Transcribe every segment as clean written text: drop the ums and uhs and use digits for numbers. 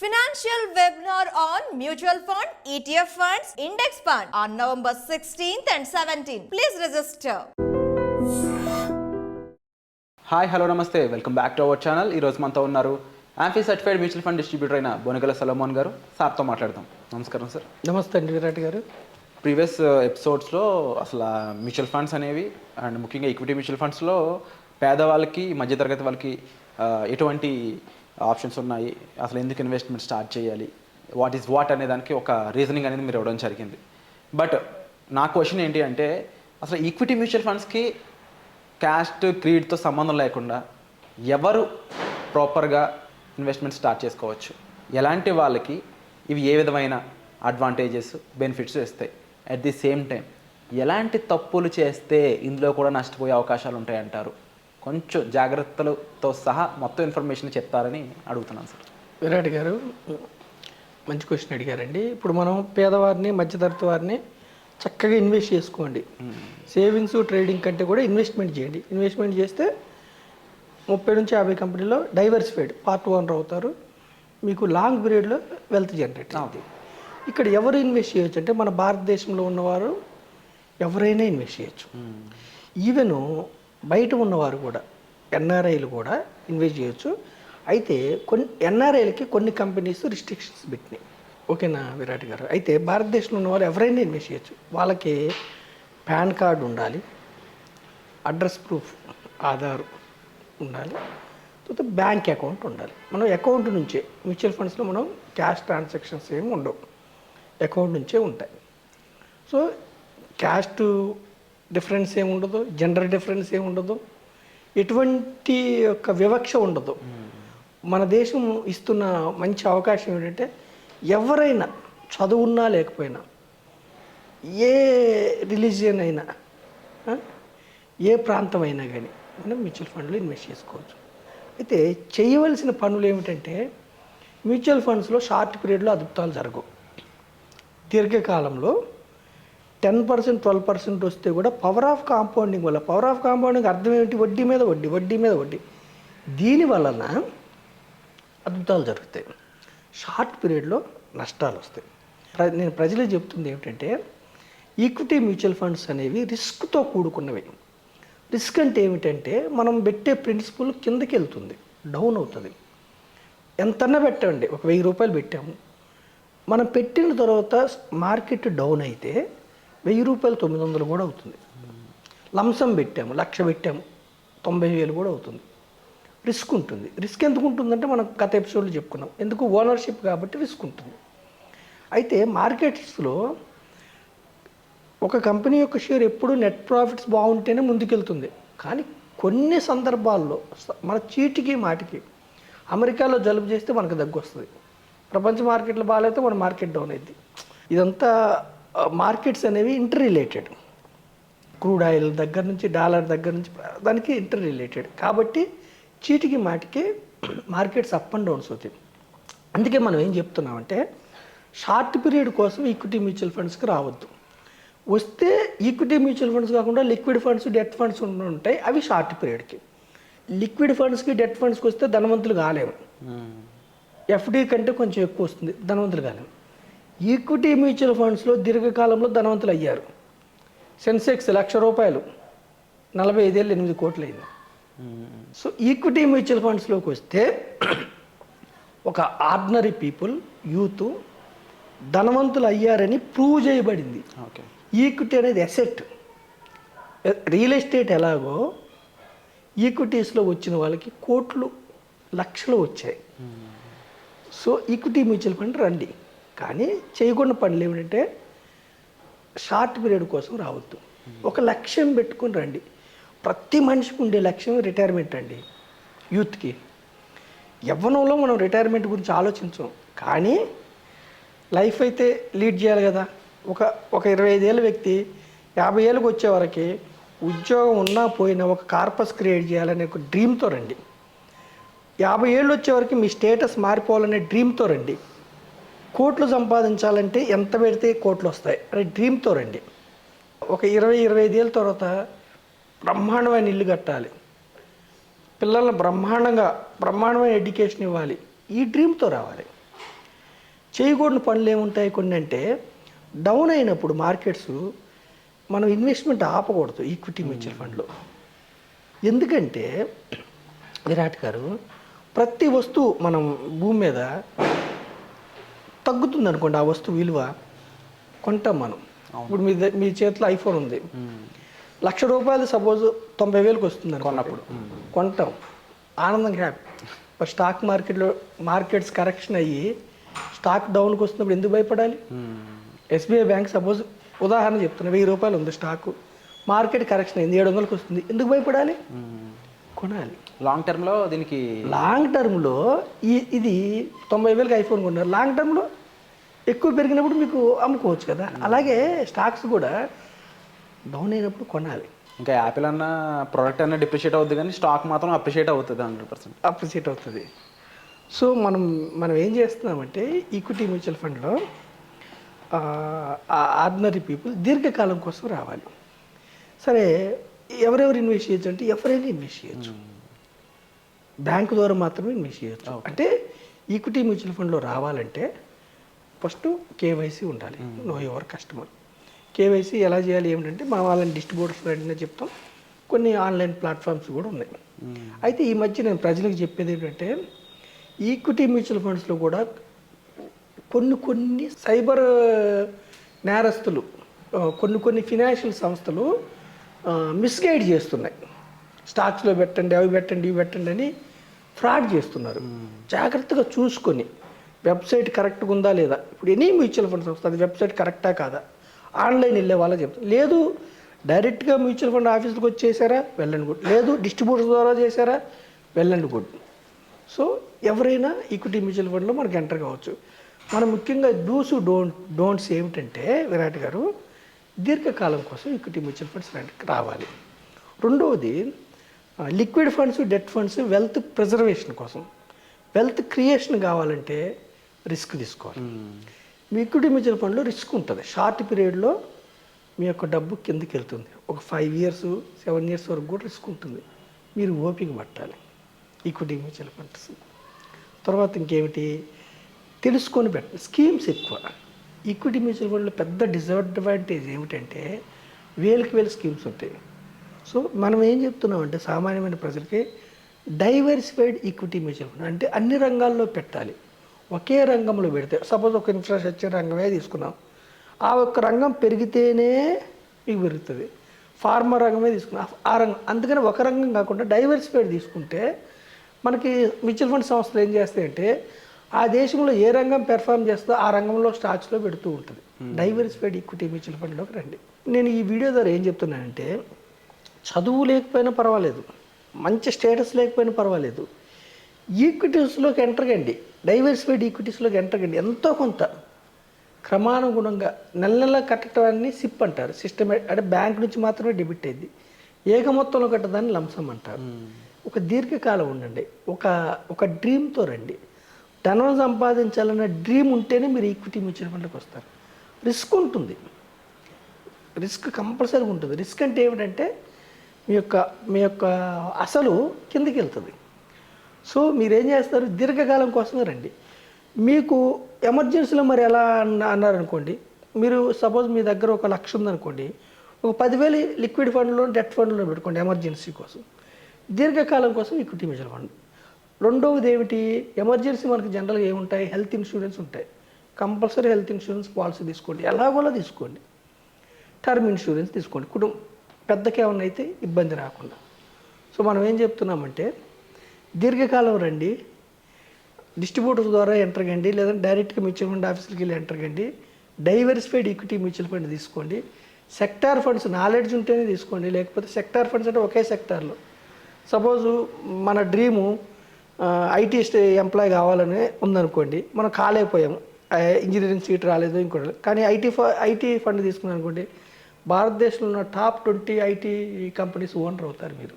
Financial webinar on mutual fund, ETF funds, index fund on November 16th and 17th. Please register. Hi hello నమస్తే welcome back to our channel. ఈరోజు మనతో ఉన్నారు AMFI certified mutual fund distributor అయిన బొనగల సలోమోన్ గారు. సార్తో మాట్లాడదాం. నమస్కారం sir. నమస్తే అండి విరాట్ గారు. ప్రీవియస్ ఎపిసోడ్స్లో అసలు మ్యూచువల్ ఫండ్స్ అనేవి అండ్ ముఖ్యంగా ఈక్విటీ మ్యూచువల్ ఫండ్స్లో పేదవాళ్ళకి మధ్యతరగతి వాళ్ళకి ఎటువంటి ఆప్షన్స్ ఉన్నాయి, అసలు ఎందుకు ఇన్వెస్ట్మెంట్ స్టార్ట్ చేయాలి, వాట్ ఈస్ వాట్ అనే దానికి ఒక రీజనింగ్ అనేది మీరు ఇవ్వడం జరిగింది. బట్ నా క్వశ్చన్ ఏంటి అంటే, అసలు ఈక్విటీ మ్యూచువల్ ఫండ్స్కి క్యాస్ట్ క్రీడ్తో సంబంధం లేకుండా ఎవరు ప్రాపర్గా ఇన్వెస్ట్మెంట్ స్టార్ట్ చేసుకోవచ్చు, ఎలాంటి వాళ్ళకి ఇవి ఏ విధమైన అడ్వాంటేజెస్ బెనిఫిట్స్ ఇస్తాయి, అట్ ది సేమ్ టైం ఎలాంటి తప్పులు చేస్తే ఇందులో కూడా నష్టపోయే అవకాశాలు ఉంటాయంటారు, కొంచెం జాగ్రత్తలతో సహా మొత్తం ఇన్ఫర్మేషన్ చెప్తారని అడుగుతున్నాను సార్. విరాట్ గారు మంచి క్వశ్చన్ అడిగారండి. ఇప్పుడు మనం పేదవారిని మధ్యతరగతి వారిని చక్కగా ఇన్వెస్ట్ చేసుకోండి. సేవింగ్స్ ట్రేడింగ్ కంటే కూడా ఇన్వెస్ట్మెంట్ చేయండి. ఇన్వెస్ట్మెంట్ చేస్తే 30 నుంచి 50 కంపెనీలో డైవర్సిఫైడ్ పార్ట్ ఓనర్ అవుతారు. మీకు లాంగ్ పీరియడ్లో వెల్త్ జనరేట్ అవుతుంది. ఇక్కడ ఎవరు ఇన్వెస్ట్ చేయొచ్చు అంటే, మన భారతదేశంలో ఉన్నవారు ఎవరైనా ఇన్వెస్ట్ చేయొచ్చు. ఈవెన్ బయట ఉన్నవారు కూడా, ఎన్ఆర్ఐలు కూడా ఇన్వెస్ట్ చేయొచ్చు. అయితే కొన్ని ఎన్ఆర్ఐలకి కొన్ని కంపెనీస్ రిస్ట్రిక్షన్స్ పెట్టినాయి. ఓకేనా విరాట్ గారు? అయితే భారతదేశంలో ఉన్నవారు ఎవరైనా ఇన్వెస్ట్ చేయొచ్చు. వాళ్ళకి పాన్ కార్డు ఉండాలి, అడ్రస్ ప్రూఫ్ ఆధార్ ఉండాలి, తర్వాత బ్యాంక్ అకౌంట్ ఉండాలి. మనం అకౌంట్ నుంచే మ్యూచువల్ ఫండ్స్లో మనం క్యాష్ ట్రాన్సాక్షన్స్ ఏమి ఉండవు, అకౌంట్ నుంచే ఉంటాయి. సో క్యాస్ట్ డిఫరెన్స్ ఏమి ఉండదు, జెండర్ డిఫరెన్స్ ఏమి ఉండదు, ఎటువంటి యొక్క వివక్ష ఉండదు. మన దేశం ఇస్తున్న మంచి అవకాశం ఏంటంటే, ఎవరైనా చదువున్నా లేకపోయినా, ఏ రిలీజియన్ అయినా, ఏ ప్రాంతం అయినా కానీ మనం మ్యూచువల్ ఫండ్లో ఇన్వెస్ట్ చేసుకోవచ్చు. అయితే చేయవలసిన పనులు ఏమిటంటే, మ్యూచువల్ ఫండ్స్లో షార్ట్ పీరియడ్లో అద్భుతాలు జరగవు. దీర్ఘకాలంలో 10%, 12% వస్తే కూడా పవర్ ఆఫ్ కాంపౌండింగ్ వల్ల, పవర్ ఆఫ్ కాంపౌండింగ్ అర్థం ఏమిటి? వడ్డీ మీద వడ్డీ, వడ్డీ మీద వడ్డీ. దీని వలన అద్భుతాలు జరుగుతాయి. షార్ట్ పీరియడ్లో నష్టాలు వస్తాయి. నేను ప్రజలకు చెప్తుంది ఏమిటంటే, ఈక్విటీ మ్యూచువల్ ఫండ్స్ అనేవి రిస్క్తో కూడుకున్నవి. రిస్క్ అంటే ఏమిటంటే, మనం పెట్టే ప్రిన్సిపల్ కిందకి వెళ్తుంది, డౌన్ అవుతుంది. ఎంతన్నా పెట్టండి, ఒక 1000 రూపాయలు పెట్టాము, మనం పెట్టిన తర్వాత మార్కెట్ డౌన్ అయితే 1000 రూపాయలు 900 కూడా అవుతుంది. లంసం పెట్టాము, 1,00,000 పెట్టాము, 90,000 కూడా అవుతుంది. రిస్క్ ఉంటుంది. రిస్క్ ఎందుకు ఉంటుందంటే, మనం గత ఎపిసోడ్లో చెప్పుకున్నాం, ఎందుకు? ఓనర్షిప్ కాబట్టి రిస్క్ ఉంటుంది. అయితే మార్కెట్స్లో ఒక కంపెనీ యొక్క షేర్ ఎప్పుడు నెట్ ప్రాఫిట్స్ బాగుంటేనే ముందుకెళ్తుంది. కానీ కొన్ని సందర్భాల్లో మన చీటికి మాటికి, అమెరికాలో జలుబు చేస్తే మనకు దగ్గు వస్తుంది, ప్రపంచ మార్కెట్లో బాగాలైతే మన మార్కెట్ డౌన్ అయింది. ఇదంతా మార్కెట్స్ అనేవి ఇంటర్ రిలేటెడ్. క్రూడ్ ఆయిల్ దగ్గర నుంచి, డాలర్ దగ్గర నుంచి దానికి ఇంటర్ రిలేటెడ్. కాబట్టి చీటికి మాటికి మార్కెట్స్ అప్ అండ్ డౌన్స్ అవుతాయి. అందుకే మనం ఏం చెప్తున్నామంటే, షార్ట్ పీరియడ్ కోసం ఈక్విటీ మ్యూచువల్ ఫండ్స్కి రావద్దు. వస్తే ఈక్విటీ మ్యూచువల్ ఫండ్స్ కాకుండా లిక్విడ్ ఫండ్స్, డెట్ ఫండ్స్ ఉంటాయి, అవి షార్ట్ పీరియడ్కి. లిక్విడ్ ఫండ్స్కి, డెట్ ఫండ్స్కి వస్తే ధనవంతులు కాలేము. ఎఫ్డీ కంటే కొంచెం ఎక్కువ వస్తుంది, ధనవంతులు కాలేము. ఈక్విటీ మ్యూచువల్ ఫండ్స్లో దీర్ఘకాలంలో ధనవంతులు అయ్యారు. సెన్సెక్స్ 1,00,000 రూపాయలు 45 ఏళ్ళు 8 కోట్లు అయింది. సో ఈక్విటీ మ్యూచువల్ ఫండ్స్లోకి వస్తే ఒక ఆర్డినరీ పీపుల్, యూత్ ధనవంతులు అయ్యారని ప్రూవ్ చేయబడింది. ఈక్విటీ అనేది అసెట్. రియల్ ఎస్టేట్ ఎలాగో ఈక్విటీస్లో వచ్చిన వాళ్ళకి కోట్లు, లక్షలు వచ్చాయి. సో ఈక్విటీ మ్యూచువల్ ఫండ్ రండి, కానీ చేయకుండా పనులు ఏమిటంటే, షార్ట్ పీరియడ్ కోసం రావద్దు. ఒక లక్ష్యం పెట్టుకుని రండి. ప్రతి మనిషికి ఉండే లక్ష్యం రిటైర్మెంట్ అండి. యూత్కి యవ్వనంలో మనం రిటైర్మెంట్ గురించి ఆలోచించాం, కానీ లైఫ్ అయితే లీడ్ చేయాలి కదా. ఒక 25 ఏళ్ళ వ్యక్తి 50 ఏళ్ళకి వచ్చే వరకు ఉద్యోగం ఉన్నా పోయినా ఒక కార్పస్ క్రియేట్ చేయాలనే ఒక డ్రీమ్తో రండి. 50 ఏళ్ళు వచ్చే వరకు మీ స్టేటస్ మారిపోవాలనే డ్రీమ్తో రండి. కోట్లు సంపాదించాలంటే ఎంత పెడితే కోట్లు వస్తాయి అనే డ్రీమ్తో రండి. ఒక 20-25 ఏళ్ళ తర్వాత బ్రహ్మాండమైన ఇల్లు కట్టాలి, పిల్లలను బ్రహ్మాండమైన ఎడ్యుకేషన్ ఇవ్వాలి, ఈ డ్రీమ్తో రావాలి. చేయకూడని పనులు ఏముంటాయి కొన్ని అంటే, డౌన్ అయినప్పుడు మార్కెట్స్ మనం ఇన్వెస్ట్మెంట్ ఆపకూడదు ఈక్విటీ మ్యూచువల్ ఫండ్లో. ఎందుకంటే విరాట్ గారు, ప్రతి వస్తువు మనం భూమి మీద తగ్గుతుంది అనుకోండి, ఆ వస్తువు విలువ కొంటాం మనం. ఇప్పుడు మీ చేతిలో ఐఫోన్ ఉంది, ₹1,00,000 సపోజ్ 90,000కి వస్తుంది అనుకున్నప్పుడు కొంటాం, ఆనందంగా హ్యాపీ. మరి స్టాక్ మార్కెట్స్ కరెక్షన్ అయ్యి స్టాక్ డౌన్కి వస్తున్నప్పుడు ఎందుకు భయపడాలి? ఎస్బీఐ బ్యాంక్ సపోజ్ ఉదాహరణ చెప్తున్నా, ₹1,000 ఉంది స్టాకు, మార్కెట్ కరెక్షన్ అయింది 700కి వస్తుంది, ఎందుకు భయపడాలి? కొనాలి. లాంగ్ టర్మ్లో దీనికి లాంగ్ టర్మ్లో ఇది 90,000కి ఐఫోన్ కొన్నారు, లాంగ్ టర్మ్లో ఎక్కువ పెరిగినప్పుడు మీకు అమ్ముకోవచ్చు కదా. అలాగే స్టాక్స్ కూడా డౌన్ అయినప్పుడు కొనాలి. ఇంకా యాపిల్ అన్న ప్రోడక్ట్ అన్న డిప్రిషియేట్ అవుతుంది, కానీ స్టాక్ మాత్రం అప్రిషియేట్ అవుతుంది 100%. అప్రిషియేట్ అవుతుంది. సో మనం ఏం చేస్తున్నామంటే ఈక్విటీ మ్యూచువల్ ఫండ్లో ఆర్డినరీ పీపుల్ దీర్ఘకాలం కోసం రావాలి. సరే, ఎవరెవరు ఇన్వెస్ట్ చేయొచ్చు అంటే ఎవరైనా ఇన్వెస్ట్ చేయొచ్చు, బ్యాంకు ద్వారా మాత్రమే ఇన్వెస్ట్ చేయొచ్చు. అంటే ఈక్విటీ మ్యూచువల్ ఫండ్లో రావాలంటే ఫస్ట్ కేవైసీ ఉండాలి, నో యువర్ కస్టమర్. కేవైసీ ఎలా చేయాలి ఏమిటంటే, మనం వాళ్ళని డిస్ట్రిబ్యూటర్స్ వెంటనే చెప్తాం, కొన్ని ఆన్లైన్ ప్లాట్ఫామ్స్ కూడా ఉన్నాయి. అయితే ఈ మధ్య నేను ప్రజలకు చెప్పేది ఏంటంటే, ఈక్విటీ మ్యూచువల్ ఫండ్స్లో కూడా కొన్ని సైబర్ నేరస్తులు, కొన్ని ఫినాన్షియల్ సంస్థలు మిస్గైడ్ చేస్తున్నాయి. స్టాక్స్లో పెట్టండి, అవి పెట్టండి, ఇవి పెట్టండి అని ఫ్రాడ్ చేస్తున్నారు. జాగ్రత్తగా చూసుకొని వెబ్సైట్ కరెక్ట్గా ఉందా లేదా, ఇప్పుడు ఎనీ మ్యూచువల్ ఫండ్ సంస్థ అది వెబ్సైట్ కరెక్టా కాదా, ఆన్లైన్ వెళ్ళే వాళ్ళకి చెప్తారు. లేదు డైరెక్ట్గా మ్యూచువల్ ఫండ్ ఆఫీస్కి వచ్చి చేశారా, వెళ్ళండి గుడ్. లేదు డిస్ట్రిబ్యూటర్ ద్వారా చేశారా, వెళ్ళండి గుడ్. సో ఎవరైనా ఈక్విటీ మ్యూచువల్ ఫండ్లో మనకి ఎంటర్ కావచ్చు. మనం ముఖ్యంగా డూస్ డోంట్స్ ఏమిటంటే విరాట్ గారు, దీర్ఘకాలం కోసం ఈక్విటీ మ్యూచువల్ ఫండ్స్ రావాలి. రెండవది liquid funds, debt funds wealth preservation కోసం. వెల్త్ క్రియేషన్ కావాలంటే రిస్క్ తీసుకోవాలి. మీ ఈక్విటీ మ్యూచువల్ ఫండ్లో రిస్క్ ఉంటుంది. షార్ట్ పీరియడ్లో మీ యొక్క డబ్బు కిందకి వెళ్తుంది, ఒక 5 years 7 years వరకు కూడా రిస్క్ ఉంటుంది. మీరు ఓపిక పట్టాలి ఈక్విటీ మ్యూచువల్ ఫండ్స్. తర్వాత ఇంకేమిటి తెలుసుకొని పెట్టాలి, స్కీమ్స్ ఎక్కువ. ఈక్విటీ మ్యూచువల్ ఫండ్లో పెద్ద డిసడ్వాంటేజ్ ఏమిటంటే వేలు స్కీమ్స్ ఉంటాయి. సో మనం ఏం చెప్తున్నామంటే సామాన్యమైన ప్రజలకి డైవర్సిఫైడ్ ఈక్విటీ మ్యూచువల్ ఫండ్ అంటే అన్ని రంగాల్లో పెట్టాలి. ఒకే రంగంలో పెడితే, సపోజ్ ఒక ఇన్ఫ్రాస్ట్రక్చర్ రంగమే తీసుకున్నాం, ఆ ఒక్క రంగం పెరిగితేనే మీకు పెరుగుతుంది. ఫార్మర్ రంగమే తీసుకున్నాం, ఆ రంగం. అందుకని ఒక రంగం కాకుండా డైవర్సిఫైడ్ తీసుకుంటే మనకి మ్యూచువల్ ఫండ్ సంస్థలు ఏం చేస్తాయంటే ఆ దేశంలో ఏ రంగం పెర్ఫామ్ చేస్తుందో ఆ రంగంలో స్టాక్స్లో పెడుతూ ఉంటుంది. డైవర్సిఫైడ్ ఈక్విటీ మ్యూచువల్ ఫండ్లోకి రండి. నేను ఈ వీడియో ద్వారా ఏం చెప్తున్నానంటే, చదువు లేకపోయినా పర్వాలేదు, మంచి స్టేటస్ లేకపోయినా పర్వాలేదు, ఈక్విటీస్లోకి ఎంటర్ కండి, డైవర్సిఫైడ్ ఈక్విటీస్లోకి ఎంటర్ కండి. ఎంతో కొంత క్రమానుగుణంగా నెల కట్టడాన్ని సిప్ అంటారు, సిస్టమేటిక్. అంటే బ్యాంక్ నుంచి మాత్రమే డెబిట్ అయింది. ఏక మొత్తంలో కట్టడాన్ని లంసం అంటారు. ఒక దీర్ఘకాలం ఉండండి, ఒక డ్రీమ్తో రండి. ధనం సంపాదించాలన్న డ్రీమ్ ఉంటేనే మీరు ఈక్విటీ మ్యూచువల్ ఫండ్కి వస్తారు. రిస్క్ ఉంటుంది, రిస్క్ కంపల్సరీగా ఉంటుంది. రిస్క్ అంటే ఏమిటంటే మీ యొక్క అసలు కిందికి వెళ్తుంది. సో మీరేం చేస్తారు, దీర్ఘకాలం కోసమే రండి. మీకు ఎమర్జెన్సీలో మరి ఎలా అన్నారనుకోండి, మీరు సపోజ్ మీ దగ్గర ఒక 1,00,000 ఉందనుకోండి, ఒక 10,000 లిక్విడ్ ఫండ్లో డెట్ ఫండ్లో పెట్టుకోండి ఎమర్జెన్సీ కోసం. దీర్ఘకాలం కోసం ఈక్విటీ మ్యూచువల్ ఫండ్. రెండవది ఏమిటి, ఎమర్జెన్సీ మనకి జనరల్గా ఏముంటాయి, హెల్త్ ఇన్సూరెన్స్ ఉంటాయి. కంపల్సరీ హెల్త్ ఇన్సూరెన్స్ పాలసీ తీసుకోండి, ఎలాగోలా తీసుకోండి. టర్మ్ ఇన్సూరెన్స్ తీసుకోండి, పెద్దకి ఏమన్నా అయితే ఇబ్బంది రాకుండా. సో మనం ఏం చెప్తున్నామంటే దీర్ఘకాలం రండి, డిస్ట్రిబ్యూటర్స్ ద్వారా ఎంటర్ కండి, లేదంటే డైరెక్ట్గా మ్యూచువల్ ఫండ్ ఆఫీసులకి వెళ్ళి ఎంటర్ కండి. డైవర్సిఫైడ్ ఈక్విటీ మ్యూచువల్ ఫండ్ తీసుకోండి. సెక్టార్ ఫండ్స్ నాలెడ్జ్ ఉంటేనే తీసుకోండి, లేకపోతే సెక్టార్ ఫండ్స్ అంటే ఒకే సెక్టార్లో. సపోజు మన డ్రీము ఐటీ ఎంప్లాయ్ కావాలని ఉందనుకోండి, మనం కాలేకపోయాము, ఇంజనీరింగ్ సీట్ రాలేదు ఇంకోటి, కానీ ఐటీ ఫండ్ తీసుకున్నాం అనుకోండి, భారతదేశంలో ఉన్న టాప్ 20 ఐటీ కంపెనీస్ ఓనర్ అవుతారు మీరు.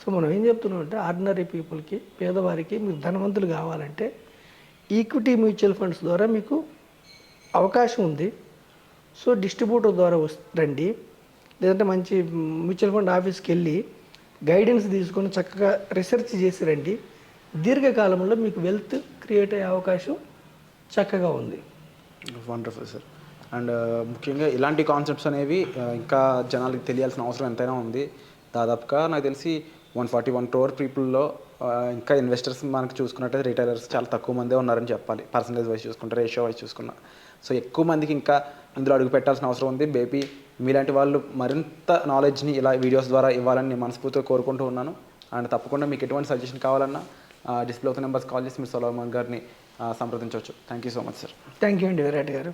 సో మనం ఏం చెప్తున్నామంటే ఆర్డినరీ పీపుల్కి, పేదవారికి మీరు ధనవంతులు కావాలంటే ఈక్విటీ మ్యూచువల్ ఫండ్స్ ద్వారా మీకు అవకాశం ఉంది. సో డిస్ట్రిబ్యూటర్ ద్వారా రండి, లేదంటే మంచి మ్యూచువల్ ఫండ్ ఆఫీస్కి వెళ్ళి గైడెన్స్ తీసుకొని చక్కగా రీసెర్చ్ చేసి రండి. దీర్ఘకాలంలో మీకు వెల్త్ క్రియేట్ అయ్యే అవకాశం చక్కగా ఉంది. Wonderful sir. అండ్ ముఖ్యంగా ఇలాంటి కాన్సెప్ట్స్ అనేవి ఇంకా జనాలకి తెలియాల్సిన అవసరం ఎంతైనా ఉంది. దాదాపుగా నాకు తెలిసి 141 crore పీపుల్లో ఇంకా ఇన్వెస్టర్స్ మనకు చూసుకున్నట్టయితే రిటైలర్స్ చాలా తక్కువ మందే ఉన్నారని చెప్పాలి. పర్సంటేజ్ వైజ్ చూసుకుంటే, రేషియో వైజ్ చూసుకున్నా. సో ఎక్కువ మందికి ఇంకా ఇందులో అడుగు పెట్టాల్సిన అవసరం ఉంది. బేబీ మీలాంటి వాళ్ళు మరింత నాలెడ్జ్ని ఇలా వీడియోస్ ద్వారా ఇవ్వాలని నేను మనస్ఫూర్తిగా కోరుకుంటూ ఉన్నాను. అండ్ తప్పకుండా మీకు ఎటువంటి సజెషన్ కావాలన్నా డిస్ప్లే అవుతున్న నెంబర్స్ కాల్ చేసి మీరు సొలోమన్ గారిని సంప్రదించవచ్చు. Thank you so much sir. Thank you అండి విరాట్ గారు.